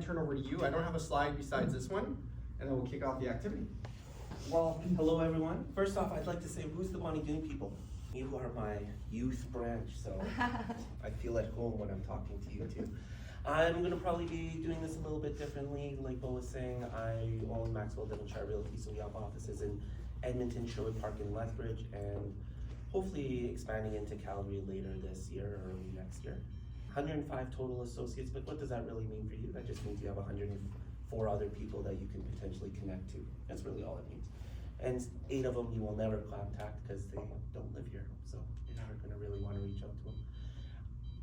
to turn over to you. I don't have a slide besides this one, and then we'll kick off the activity. Well, hello everyone. First off, I'd like to say, who's the Bonnie Doon people? You are my youth branch, so I feel at home when I'm talking to you too. I'm gonna probably be doing this a little bit differently. Like Bo was saying, I own Maxwell Devonshire Realty, so we have offices in Edmonton, Sherwood Park, and Lethbridge, and hopefully expanding into Calgary later this year or early next year. 105 total associates, but what does that really mean for you? That just means you have 104 other people that you can potentially connect to. That's really all it means. And 8 of them you will never contact because they don't live here, so you're never gonna really wanna reach out to them.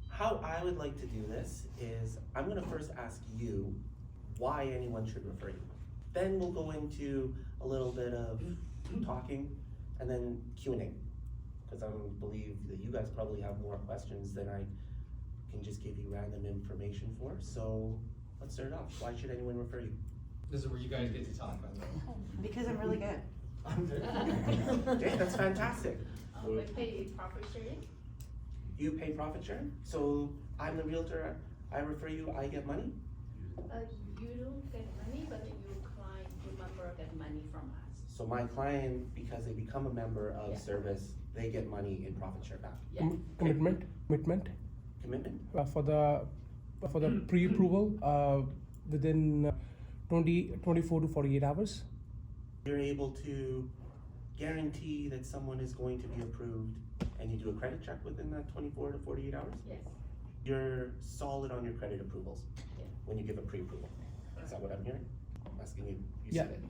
How I would like to do this is, I'm gonna first ask you why anyone should refer you. Then we'll go into a little bit of talking and then Q&A. Because I believe that you guys probably have more questions than I can just give you random information for. So let's start off. Why should anyone refer you? This is where you guys get to talk, by the way. Because I'm really good. Okay, that's fantastic. We pay profit sharing. You pay profit sharing? So I'm the realtor, I refer you, I get money? You don't get money, but your client, your member get money from us. So my client, because they become a member of Yeah. service, they get money in profit share back. Yeah. Commitment Commitment? for the pre-approval within 24 to 48 hours. You're able to guarantee that someone is going to be approved and you do a credit check within that 24 to 48 hours? Yes. You're solid on your credit approvals Yeah. when you give a pre-approval. Is that what I'm hearing? I'm asking you, you Yeah. said it.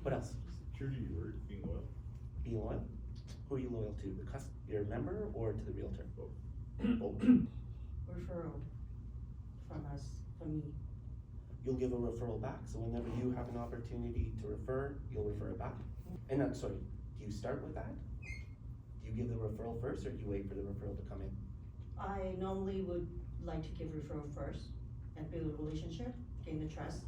What else? Sure do you work being loyal? Be loyal? Who are you loyal to? Your member or to the realtor? Both. Both. Referral from us, from me. You'll give a referral back, so whenever you have an opportunity to refer, you'll refer it back. And I'm sorry, do you start with that? Do you give the referral first, or do you wait for the referral to come in? I normally would like to give referral first and build a relationship, gain the trust,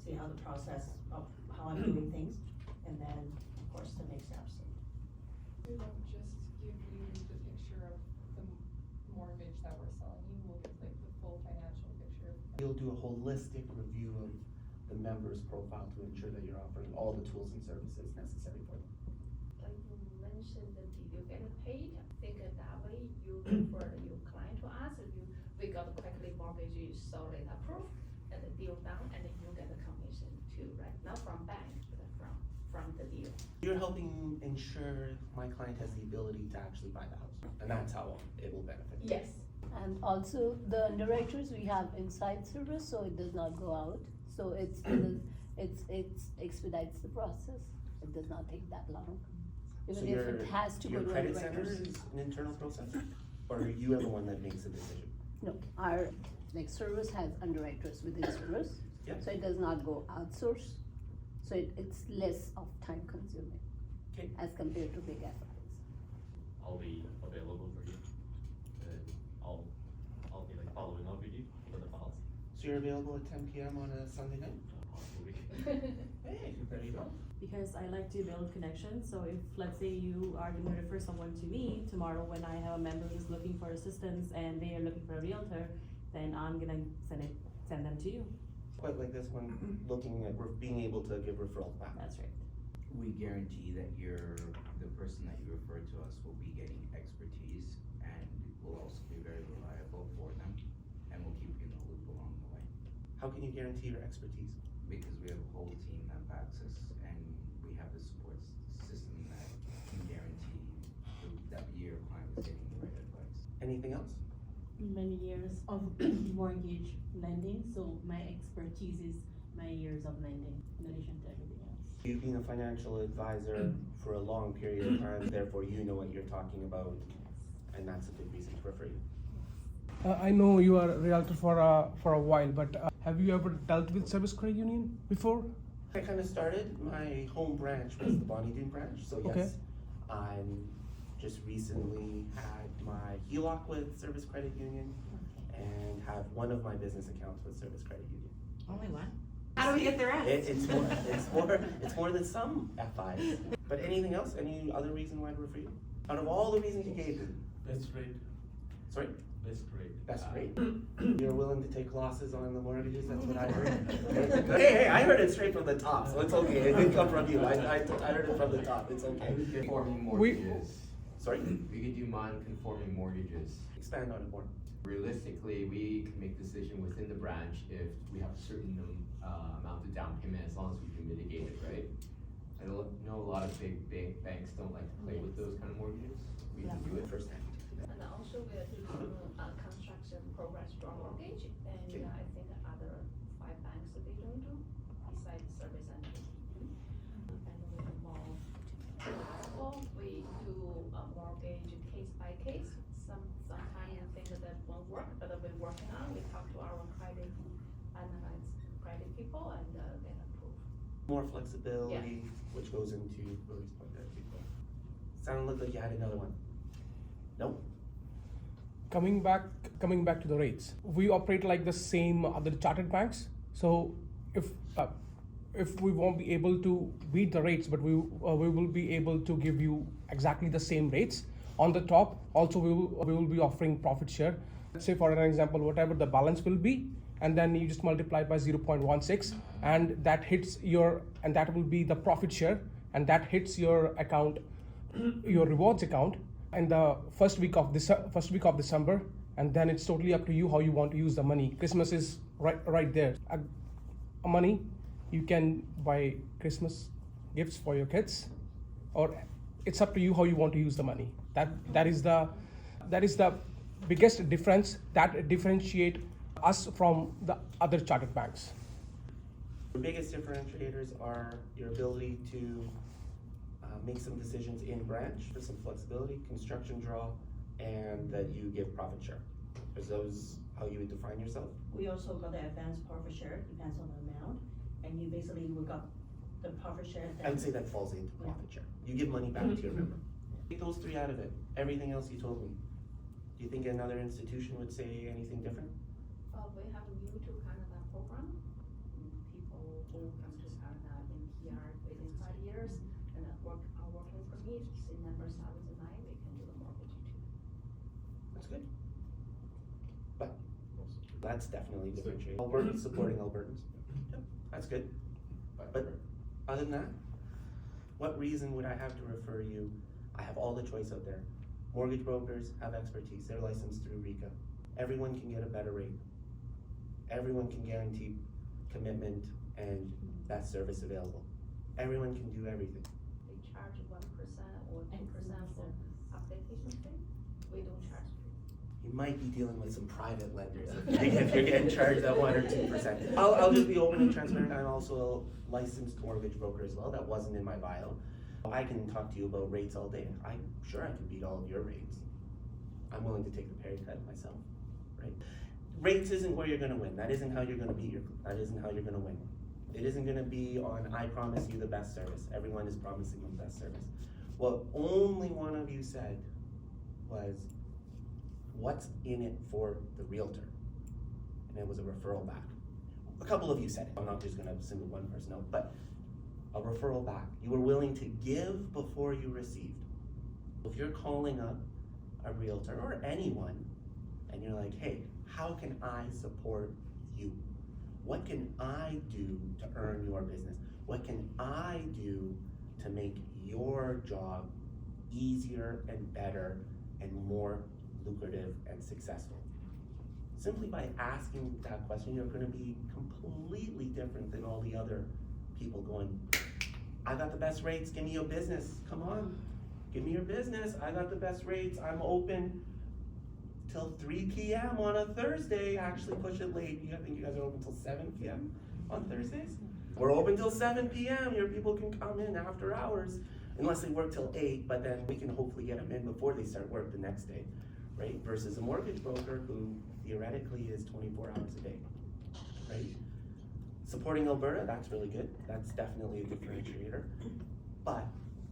see how the process of how I'm doing things, and then, of course, the next steps. We won't just give you the picture of the mortgage that we're selling you, we'll give like the full financial picture. You'll do a holistic review of the member's profile to ensure that you're offering all the tools and services necessary for them. Like you mentioned that you get paid, figure that way, you refer your client to us, we got quickly mortgage is solid approved, and the deal done, and then you get the commission too, right? Not from bank, but from the deal. You're helping ensure my client has the ability to actually buy the house, and that's how it will benefit. Yes. And also the underwriters, we have inside service, so it does not go out. So it expedites the process. It does not take that long. So Even if it has to go your to credit center underwriters. is an internal process, or are you the one that makes the decision? No, our service has underwriters within service. Yeah. So it does not go outsourced. So it's less of time consuming. Okay. As compared to big FIs. I'll be available for you. I'll be like following up with you for the files. So you're available at 10 p.m. on a Sunday night? Possibly. Hey, there you go. Because I like to build connections, so if, let's say you are gonna refer someone to me tomorrow when I have a member who's looking for assistance and they are looking for a realtor, then I'm gonna send them to you. Quite like this one, looking at being able to give referrals back. That's right. We guarantee that the person that you refer to us will be getting expertise and will also be very reliable for them, and we'll keep you in the loop along the way. How can you guarantee your expertise? Because we have a whole team that backs us, and we have the support system that can guarantee that your client is getting the right advice. Anything else? Many years of mortgage lending, so my expertise is my years of lending in addition to everything else. You've been a financial advisor for a long period of time, therefore you know what you're talking about, and that's a good reason to refer you. I know you are a realtor for a while, but have you ever dealt with service credit union before? I kind of started, my home branch was the Bonnie Doon branch, so yes, Okay. I'm just recently had my HELOC with Service Credit Union and have one of my business accounts with Service Credit Union. Only one? How do we get the rest? It's more than some FIs. But anything else? Any other reason why to refer you? Out of all the reasons you gave me. Best rate. Sorry? Best rate. Best rate? You're willing to take losses on the mortgages, that's what I heard. Hey, I heard it straight from the top, so it's okay, it didn't come from you, I heard it from the top, it's okay. Conforming mortgages. Sorry? We could do non-conforming mortgages. Expand on it more. Realistically, we can make decision within the branch if we have a certain amount of down payment, as long as we can mitigate it, right? I know a lot of big banks don't like to play with those kind of mortgages. We can do it firsthand. And also we are doing construction progress draw mortgage, and Okay. I think other 5 banks that they don't do, besides service and. And with more, well, we do a mortgage case by case, sometimes you think that won't work, but we're working on, we talk to our credit, analyze credit people and get approved. More flexibility, which goes into Lily's point there. Sounded like you had another one. Nope. Coming back to the rates, we operate like the same other chartered banks. So if we won't be able to beat the rates, but we will be able to give you exactly the same rates. On the top, also we will be offering profit share. Let's say for an example, whatever the balance will be, and then you just multiply it by 0.16, and that hits and that will be the profit share, and that hits your account, your rewards account, in the first week of December, and then it's totally up to you how you want to use the money. Christmas is right there. Money, you can buy Christmas gifts for your kids, or it's up to you how you want to use the money. That is the biggest difference that differentiate us from the other chartered banks. The biggest differentiators are your ability to make some decisions in branch for some flexibility, construction draw, and that you give profit share. Is those how you would define yourself? We also got the advanced profit share, depends on the amount, and you basically, we got the profit share. I would say that falls into profit share. You give money back to your member. Take those 3 out of it. Everything else you told me. Do you think another institution would say anything different? We have a new to Canada program. People who come to Canada in PR within 5 years and are working permit, say members start with 9, they can do the mortgage too. That's good. But that's definitely differentiating. Albertans supporting Albertans. Yep, that's good. But other than that, what reason would I have to refer you? I have all the choice out there. Mortgage brokers have expertise. They're licensed through RECA. Everyone can get a better rate. Everyone can guarantee commitment and best service available. Everyone can do everything. They charge 1% or 2% for application fee. We don't charge fee. You might be dealing with some private lenders if you're getting charged that 1 or 2%. I'll just be open and transparent. I'm also a licensed mortgage broker as well. That wasn't in my bio. I can talk to you about rates all day. I'm sure I can beat all of your rates. I'm willing to take the pay cut myself, right? Rates isn't where you're gonna win. That isn't how you're gonna that isn't how you're gonna win. It isn't gonna be on, I promise you the best service. Everyone is promising the best service. What only one of you said was, what's in it for the realtor? And it was a referral back. A couple of you said it. I'm not just gonna single one person out, but a referral back. You were willing to give before you received. If you're calling up a realtor or anyone and you're like, hey, how can I support you? What can I do to earn your business? What can I do to make your job easier and better and more lucrative and successful? Simply by asking that question, you're gonna be completely different than all the other people going, I got the best rates, give me your business, come on. Give me your business, I got the best rates, I'm open till 3 p.m. on a Thursday. Actually push it late. I think you guys are open till 7 p.m. on Thursdays? We're open till 7 p.m. Your people can come in after hours, unless they work till 8, but then we can hopefully get them in before they start work the next day, right? Versus a mortgage broker who theoretically is 24 hours a day, right? Supporting Alberta, that's really good. That's definitely a differentiator. But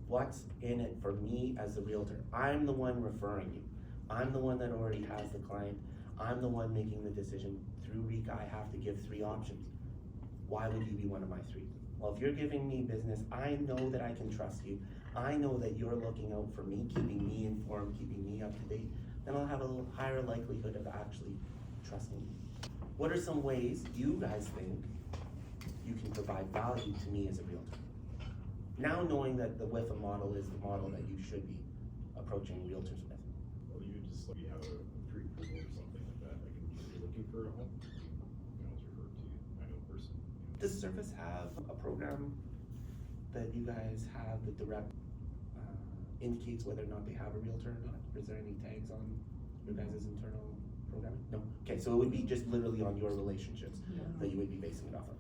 what's in it for me as the realtor? I'm the one referring you. I'm the one that already has the client. I'm the one making the decision. Through RECA, I have to give 3 options. Why would you be one of my 3? Well, if you're giving me business, I know that I can trust you. I know that you're looking out for me, keeping me informed, keeping me up to date. then I'll have a little higher likelihood of actually trusting you. What are some ways you guys think you can provide value to me as a realtor? Now knowing that the WIFA model is the model that you should be approaching realtors with. Well, you just, like, you have a pre-approval or something like that, like, if you're looking for a home, you know, it's referred to, I know a person. Does Service have a program that you guys have that direct indicates whether or not they have a realtor or not? Is there any tags on your guys' internal programming? No? Okay, so it would be just literally on your relationships that you would be basing it off of.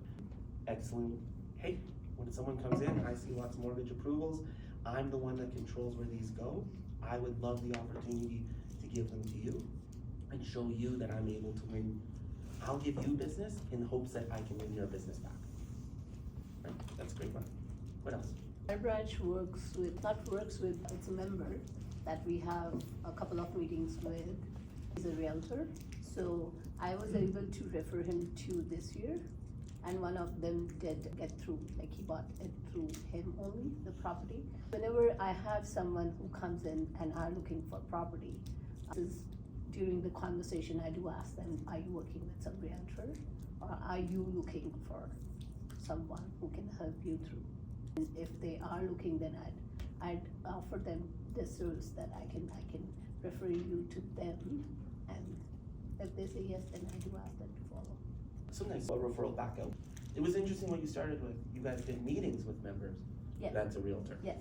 Excellent. Hey, when someone comes in, I see lots of mortgage approvals, I'm the one that controls where these go. I would love the opportunity to give them to you and show you that I'm able to win. I'll give you business in hopes that I can win your business back. Right? That's a great one. What else? Our branch it's a member that we have a couple of meetings with. He's a realtor, so I was able to refer him to this year, and one of them did get through, like he bought it through him only, the property. Whenever I have someone who comes in and are looking for property, during the conversation I do ask them, are you working with some realtor, or are you looking for someone who can help you through? And if they are looking, then I'd offer them this service that I can refer you to them, and if they say yes, then I do ask them to follow. So nice, a referral back out. It was interesting what you started with. You guys did meetings with members. Yes. That's a realtor. Yes.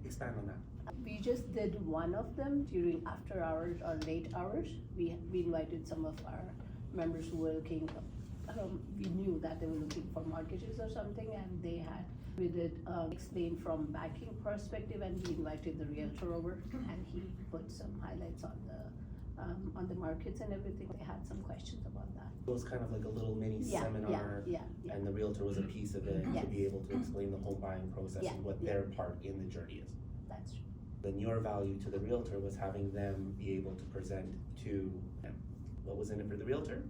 Expand on that? We just did one of them during after hours or late hours. We invited some of our members who were looking, we knew that they were looking for mortgages or something, and we did explain from banking perspective, and we invited the realtor over, and he put some highlights on the markets and everything. They had some questions about that. It was kind of like a little mini seminar, and the realtor was a piece of it to be able to explain the home buying process and what their part in the journey is. That's true. Then your value to the realtor was having them be able to present to him. What was in it for the realtor?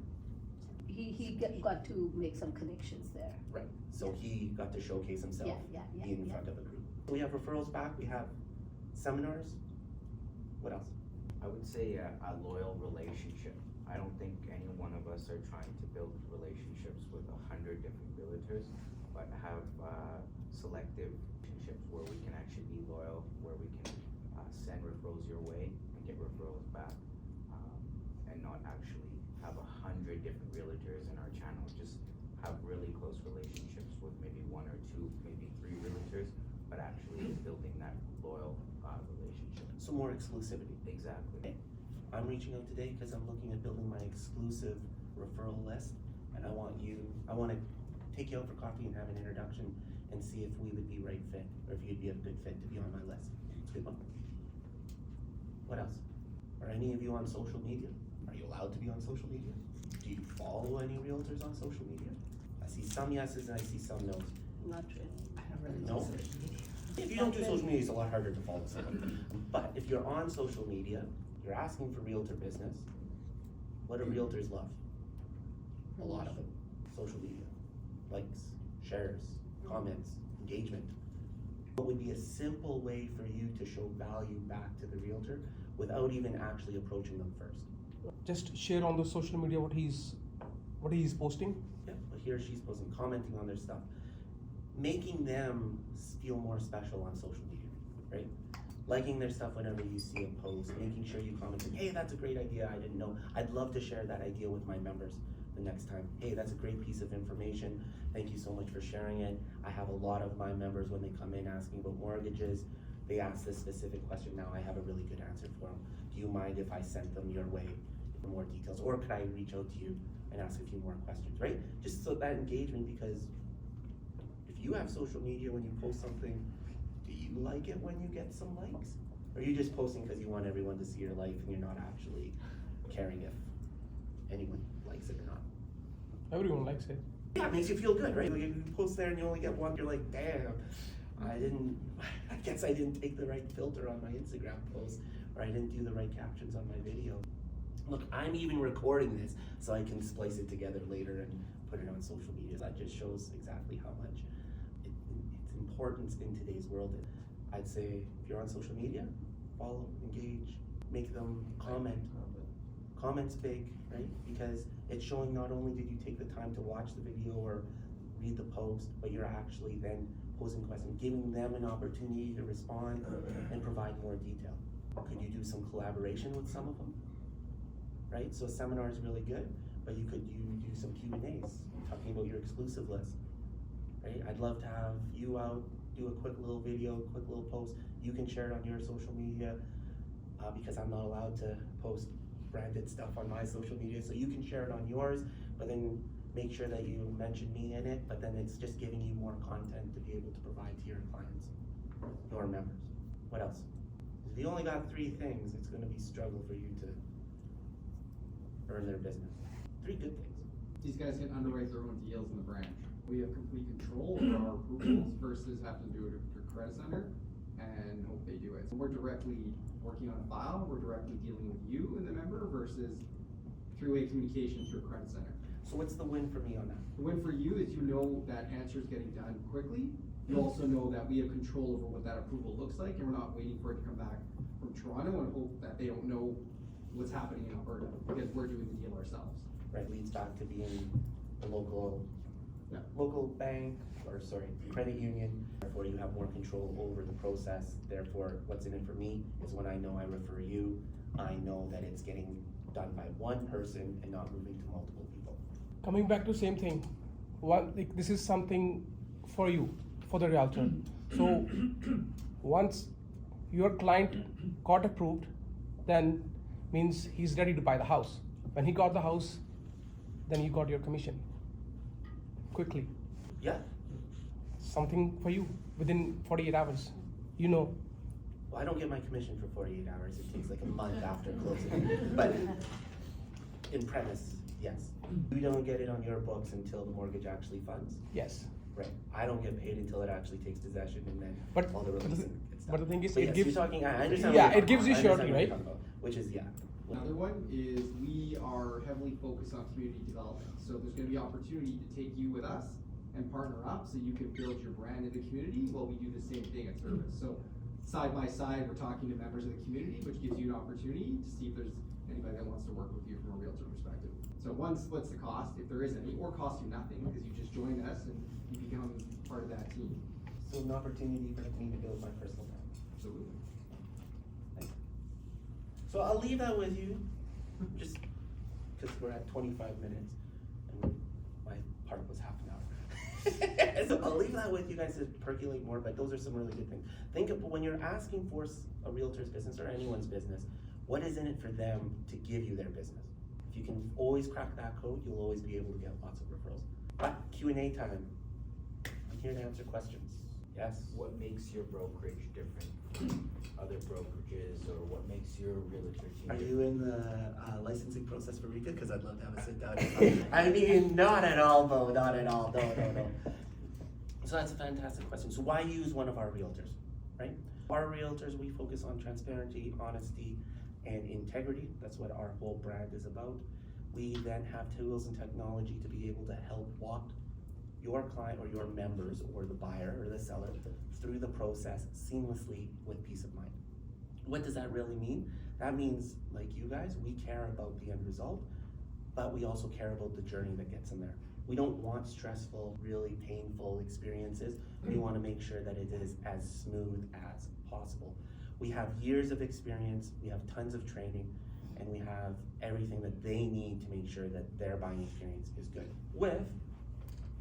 He got to make some connections there. Right, so he got to showcase himself, be in front of a group. We have referrals back, we have seminars. What else? I would say a loyal relationship. I don't think any one of us are trying to build relationships with 100 different realtors, but have selective relationships where we can actually be loyal, where we can send referrals your way and get referrals back, and not actually have 100 different realtors in our channel. Just have really close relationships with maybe one or two, maybe three realtors, but actually building that loyal relationship. So more exclusivity. Exactly. I'm reaching out today because I'm looking at building my exclusive referral list, and I want to take you out for coffee and have an introduction and see if we would be right fit, or if you'd be a good fit to be on my list. It's a good one. What else? Are any of you on social media? Are you allowed to be on social media? Do you follow any realtors on social media? I see some yeses and I see some nos. Not really. I don't really No? do social media. If you don't do social media, it's a lot harder to follow someone. But if you're on social media, you're asking for realtor business, what do realtors love? A lot of them. Social media. Likes, shares, comments, engagement. What would be a simple way for you to show value back to the realtor without even actually approaching them first? Just share on the social media what he's posting. Yeah, what he or she's posting, commenting on their stuff. Making them feel more special on social media, right? Liking their stuff whenever you see a post, making sure you comment, hey, that's a great idea, I didn't know. I'd love to share that idea with my members the next time. Hey, that's a great piece of information. Thank you so much for sharing it. I have a lot of my members when they come in asking about mortgages, they ask this specific question. Now I have a really good answer for them. Do you mind if I sent them your way for more details? Or could I reach out to you and ask a few more questions, right? Just so that engagement, because if you have social media, when you post something, do you like it when you get some likes? Or are you just posting because you want everyone to see your life and you're not actually caring if anyone likes it or not? Everyone likes it. Yeah, it makes you feel good, right? Like if you post there and you only get one, you're like, damn, I guess I didn't take the right filter on my Instagram post, or I didn't do the right captions on my video. Look, I'm even recording this so I can splice it together later and put it on social media. That just shows exactly how much it's important in today's world. I'd say if you're on social media, follow, engage, make them comment. Comment's big, right? Because it's showing not only did you take the time to watch the video or read the post, but you're actually then posing questions, giving them an opportunity to respond and provide more detail. Could you do some collaboration with some of them? Right? So a seminar is really good, but you could do some Q&As, talking about your exclusive list. Right? I'd love to have you out, do a quick little video, quick little post. You can share it on your social media, because I'm not allowed to post branded stuff on my social media, so you can share it on yours, but then make sure that you mention me in it, but then it's just giving you more content to be able to provide to your clients, your members. What else? If you only got 3 things, it's gonna be struggle for you to earn their business. 3 good things. These guys can underwrite their own deals in the branch. We have complete control over our approvals versus having to do it through credit center and hope they do it. So we're directly working on a file, we're directly dealing with you and the member versus three-way communication through a credit center. So what's the win for me on that? The win for you is you know that answer is getting done quickly. You also know that we have control over what that approval looks like, and we're not waiting for it to come back from Toronto and hope that they don't know what's happening in Alberta, because we're doing the deal ourselves. Right, leads back to being a local Yeah. local bank, or sorry, credit union. Therefore, you have more control over the process. Therefore, what's in it for me is when I know I refer you, I know that it's getting done by one person and not moving to multiple people. Coming back to same thing, like this is something for you, for the realtor. So once your client got approved, then means he's ready to buy the house. When he got the house, then you got your commission quickly. Yeah. Something for you within 48 hours. You know. Well, I don't get my commission for 48 hours. It takes like a month after closing. But in premise, yes. You don't get it on your books until the mortgage actually funds. Yes. Right. I don't get paid until it actually takes possession, and then But- all the releasing gets done. but the thing is, So it yes, gives- you're talking, I understand. Yeah, what you're it gives talking you about. I understand surety, what you're right? talking about, which is, yeah. Another one is we are heavily focused on community development. So there's gonna be opportunity to take you with us and partner up so you can build your brand in the community while we do the same thing at service. So side by side, we're talking to members of the community, which gives you an opportunity to see if there's anybody that wants to work with you from a realtor perspective. So one splits the cost, if there is any, or costs you nothing, because you just join us and you become part of that team. So an opportunity for me to build my personal brand. Absolutely. So I'll leave that with you, just because we're at 25 minutes and my part was half an hour. So I'll leave that with you guys to percolate more, but those are some really good things. Think of when you're asking for a realtor's business or anyone's business, what is in it for them to give you their business? If you can always crack that code, you'll always be able to get lots of referrals. But Q&A time. I'm here to answer questions. Yes? What makes your brokerage different from other brokerages, or what makes your realtor team Are different? you in the licensing process for RECA? Because I'd love to have a sit down. I mean, not at all, though, not at all, no. So that's a fantastic question. So why use one of our realtors, right? Our realtors, we focus on transparency, honesty, and integrity. That's what our whole brand is about. We then have tools and technology to be able to help walk your client or your members or the buyer or the seller through the process seamlessly with peace of mind. What does that really mean? That means, like you guys, we care about the end result, but we also care about the journey that gets in there. We don't want stressful, really painful experiences. We want to make sure that it is as smooth as possible. We have years of experience, we have tons of training, and we have everything that they need to make sure that their buying experience is good. With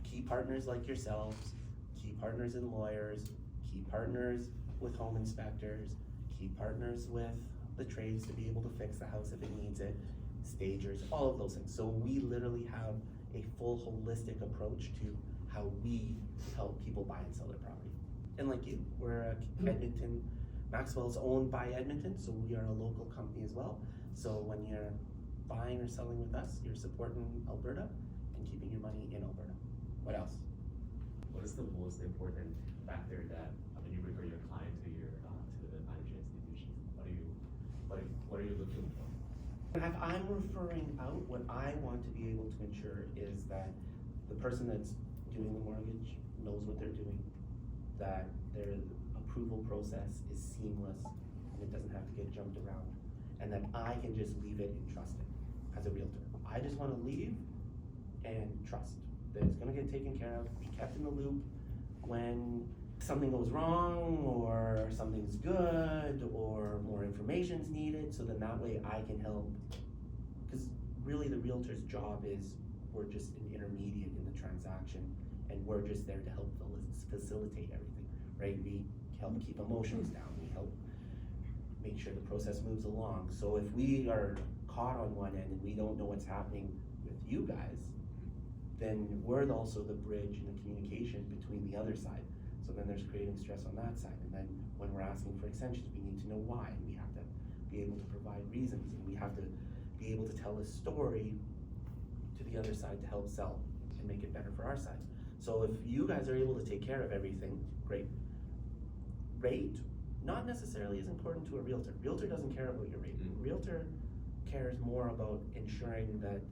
key partners like yourselves, key partners in lawyers, key partners with home inspectors, key partners with the trades to be able to fix the house if it needs it, stagers, all of those things. So we literally have a full holistic approach to how we help people buy and sell their property. And like you, we're Edmonton, Maxwell's owned by Edmonton, so we are a local company as well. So when you're buying or selling with us, you're supporting Alberta and keeping your money in Alberta. What else? What is the most important factor that when you refer your client to your to the financial institution? What are you looking for? If I'm referring out, what I want to be able to ensure is that the person that's doing the mortgage knows what they're doing, that their approval process is seamless and it doesn't have to get jumped around, and that I can just leave it and trust it as a realtor. I just wanna leave and trust that it's gonna get taken care of, be kept in the loop when something goes wrong or something's good or more information's needed, so then that way I can help. Because really the realtor's job is, we're just an intermediate in the transaction, and we're just there to help facilitate everything, right? We help keep emotions down, we help make sure the process moves along. So if we are caught on one end and we don't know what's happening with you guys, then we're also the bridge and the communication between the other side. So then there's creating stress on that side. And then when we're asking for extensions, we need to know why. And we have to be able to provide reasons, and we have to be able to tell a story to the other side to help sell and make it better for our side. So if you guys are able to take care of everything, great. Rate, not necessarily as important to a realtor. Realtor doesn't care about your rate. Realtor cares more about ensuring that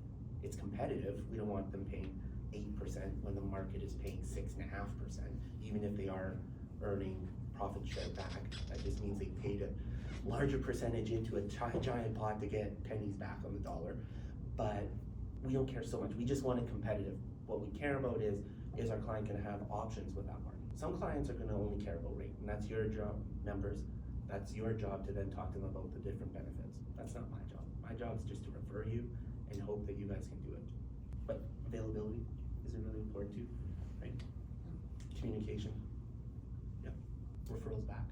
it's competitive. We don't want them paying 8% when the market is paying 6.5%, even if they are earning profit share back. That just means they paid a larger percentage into a giant pot to get pennies back on the dollar. But we don't care so much. We just want it competitive. What we care about is our client gonna have options with that market. Some clients are gonna only care about rate, and that's your job, members. That's your job to then talk to them about the different benefits. That's not my job. My job is just to refer you and hope that you guys can do it. But availability is really important too, right? Communication. Yep. Referrals back.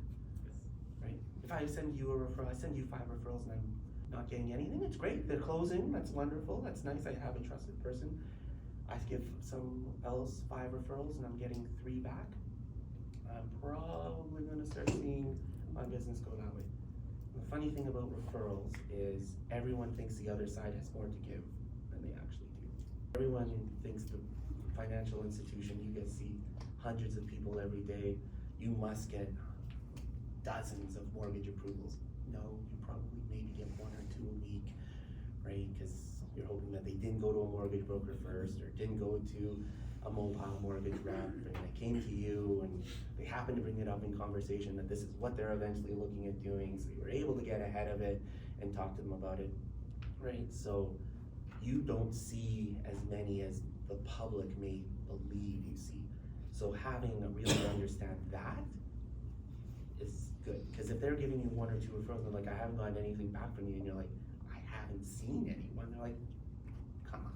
Right? If I send you a referral, I send you 5 referrals and I'm not getting anything, it's great. They're closing, that's wonderful, that's nice. I have a trusted person. I give some else 5 referrals and I'm getting 3 back. I'm probably gonna start seeing my business go that way. The funny thing about referrals is everyone thinks the other side has more to give than they actually do. Everyone thinks the financial institution, you guys see hundreds of people every day, you must get dozens of mortgage approvals. No, you probably maybe get 1 or 2 a week, right? Because you're hoping that they didn't go to a mortgage broker first, or didn't go to a mobile mortgage rep, and they came to you and they happened to bring it up in conversation that this is what they're eventually looking at doing, so you were able to get ahead of it and talk to them about it, right? So you don't see as many as the public may believe you see. So having a realtor understand that is good, because if they're giving you 1 or 2 referrals, they're like, I haven't gotten anything back from you, and you're like, I haven't seen anyone. They're like, come on,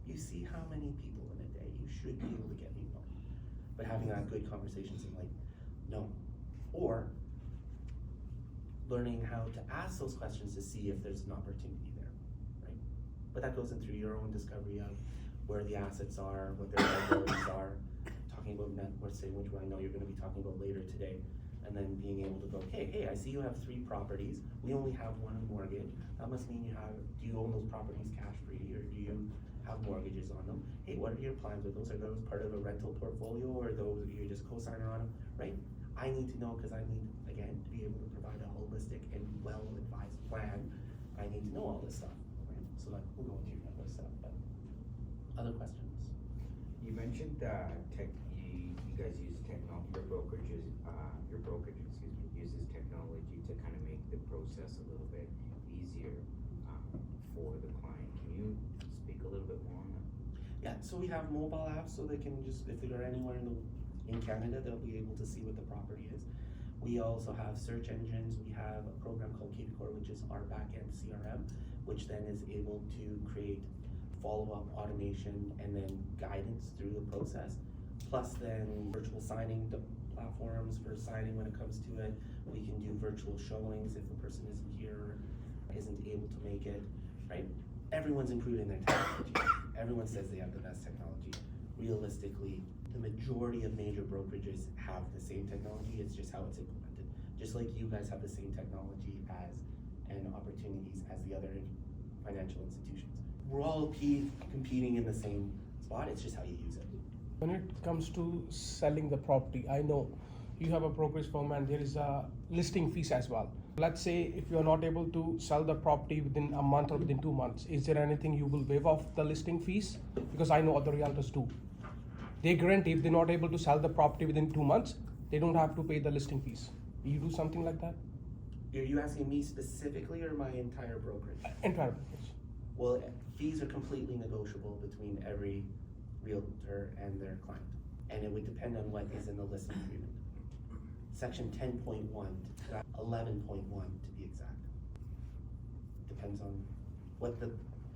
you see how many people in a day, you should be able to get me one. But having that good conversations and like, no. Or learning how to ask those questions to see if there's an opportunity there, right? But that goes in through your own discovery of where the assets are, what their liabilities are, talking about net worth saving, which I know you're gonna be talking about later today. And then being able to go, hey, I see you have 3 properties. We only have 1 mortgage. That must mean do you own those properties cash free, or do you have mortgages on them? Hey, what are your plans with those? Are those part of a rental portfolio, or those you're just co-signer on them, right? I need to know, because I need, again, to be able to provide a holistic and well-advised plan. I need to know all this stuff, right? So that we'll go into your network stuff, but other questions? You mentioned you guys use technology, your brokerage uses technology to kind of make the process a little bit easier for the client. Can you speak a little bit more on that? Yeah, so we have mobile apps, so they can just, if they're anywhere in Canada, they'll be able to see what the property is. We also have search engines. We have a program called KPCore, which is our back-end CRM, which then is able to create follow-up automation and then guidance through the process. Plus then virtual signing platforms for signing when it comes to it. We can do virtual showings if the person isn't here, isn't able to make it, right? Everyone's improving their technology. Everyone says they have the best technology. Realistically, the majority of major brokerages have the same technology, it's just how it's implemented. Just like you guys have the same technology and opportunities as the other financial institutions. We're all competing in the same spot, it's just how you use it. When it comes to selling the property, I know you have a brokerage firm and there is a listing fees as well. Let's say if you are not able to sell the property within a month or within 2 months, is there anything you will waive off the listing fees? Because I know other realtors do. They guarantee if they're not able to sell the property within 2 months, they don't have to pay the listing fees. You do something like that? Are you asking me specifically or my entire brokerage? Entire package. Well, fees are completely negotiable between every realtor and their client, and it would depend on what is in the listing agreement. Section 10.1 to 11.1 to be exact. Depends on what the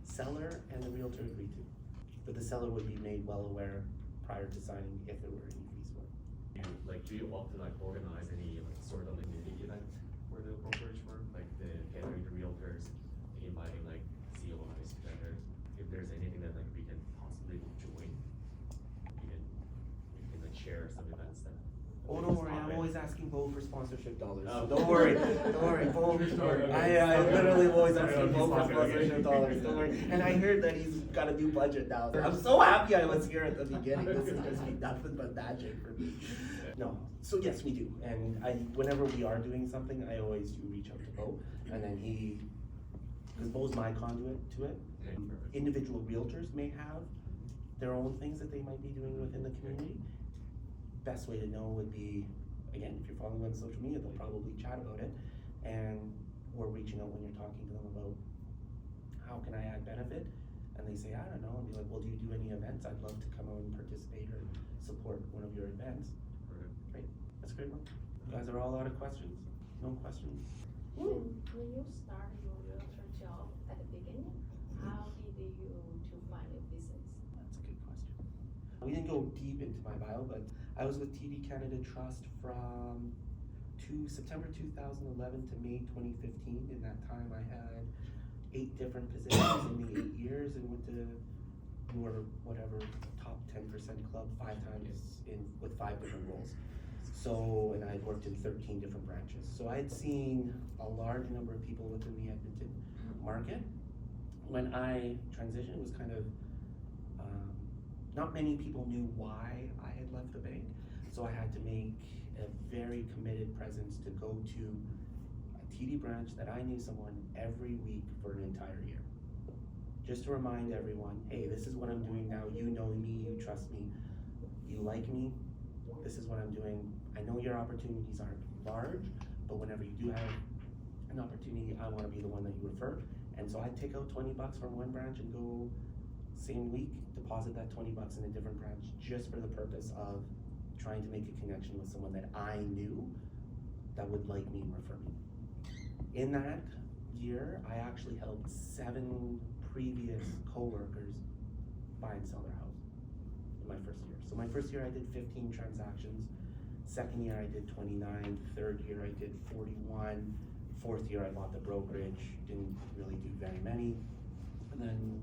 seller and the realtor agree to. But the seller would be made well aware prior to signing if there were any fees for it. Do you often organize any sort of community event for the brokerage firm, like the gathering the realtors, inviting COIs together? If there's anything that we can possibly join, we can share some events that. Oh, don't worry, I'm always asking Bo for sponsorship dollars, so Oh. don't worry, Bo. I literally always asking Bo for sponsorship dollars, don't worry. And I heard that he's got a new budget now. I'm so happy I was here at the beginning, this is just be nothing but magic for me. No, so yes, we do, and whenever we are doing something, I always do reach out to Bo, and then because Bo's my conduit to it. Individual realtors may have their own things that they might be doing within the community. Best way to know would be, again, if you're following on social media, they'll probably chat about it, and we're reaching out when you're talking to them about how can I add benefit, and they say, I don't know, and be like, well, do you do any events? I'd love to come out and participate or support one of your events. Great, that's a great one. You guys are all out of questions? No questions? When you start your realtor job at the beginning, how did you to find a business? That's a good question. We didn't go deep into my bio, but I was with TD Canada Trust from September 2011 to May 2015. In that time, I had 8 different positions in the 8 years and went to your whatever top 10% club 5 times with 5 different roles. So, and I had worked in 13 different branches. So I had seen a large number of people within the Edmonton market. When I transitioned, it was kind of, not many people knew why I had left the bank. So I had to make a very committed presence to go to a TD branch that I knew someone every week for an entire year. Just to remind everyone, hey, this is what I'm doing now. You know me, you trust me, you like me. This is what I'm doing. I know your opportunities aren't large, but whenever you do have an opportunity, I want to be the one that you refer. And so I'd take out $20 from one branch and go same week, deposit that $20 in a different branch just for the purpose of trying to make a connection with someone that I knew that would like me and refer me. In that year, I actually helped 7 previous coworkers buy and sell their house in my first year. So my first year I did 15 transactions. Second year I did 29. Third year I did 41. Fourth year I bought the brokerage, didn't really do very many. And then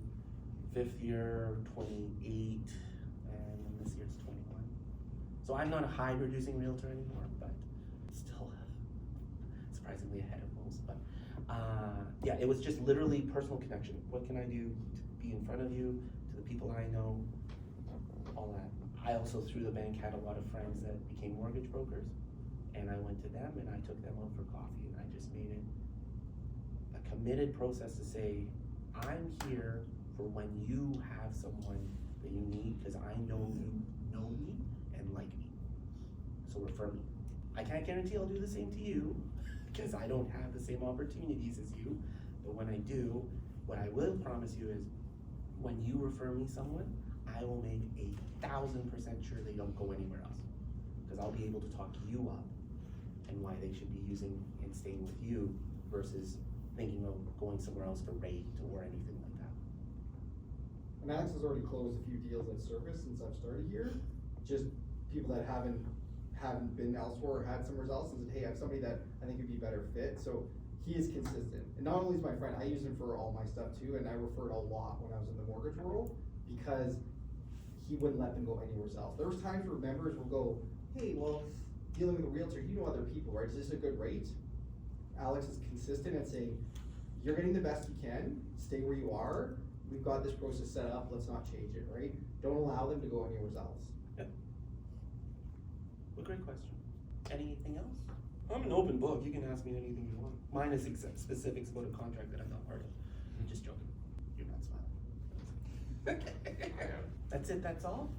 5th year, 28, and then this year's 21. So I'm not a high producing realtor anymore, but still surprisingly ahead of most. But yeah, it was just literally personal connection. What can I do to be in front of you, to the people I know, all that. I also, through the bank, had a lot of friends that became mortgage brokers, and I went to them and I took them out for coffee, and I just made it a committed process to say, I'm here for when you have someone that you need, because I know you know me and like me. So refer me. I can't guarantee I'll do the same to you, because I don't have the same opportunities as you, but when I do, what I will promise you is, when you refer me someone, I will make 1,000% sure they don't go anywhere else, because I'll be able to talk you up and why they should be using and staying with you versus thinking of going somewhere else for rate or anything like that. And Alex has already closed a few deals at Service since I've started here. Just people that haven't been elsewhere or had somewhere else and said, hey, I have somebody that I think would be a better fit. So he is consistent. And not only is my friend, I use him for all my stuff too, and I referred a lot when I was in the mortgage world because he wouldn't let them go anywhere else. There was times where members will go, hey, well, dealing with a realtor, you know other people, right? Is this a good rate? Alex is consistent and saying, you're getting the best you can, stay where you are, we've got this process set up, let's not change it, right? Don't allow them to go anywhere else. Yep. Well, great question. Anything else? I'm an open book, you can ask me anything you want. Minus specifics about a contract that I'm not part of. I'm just joking. You're not smiling. That's it, that's all?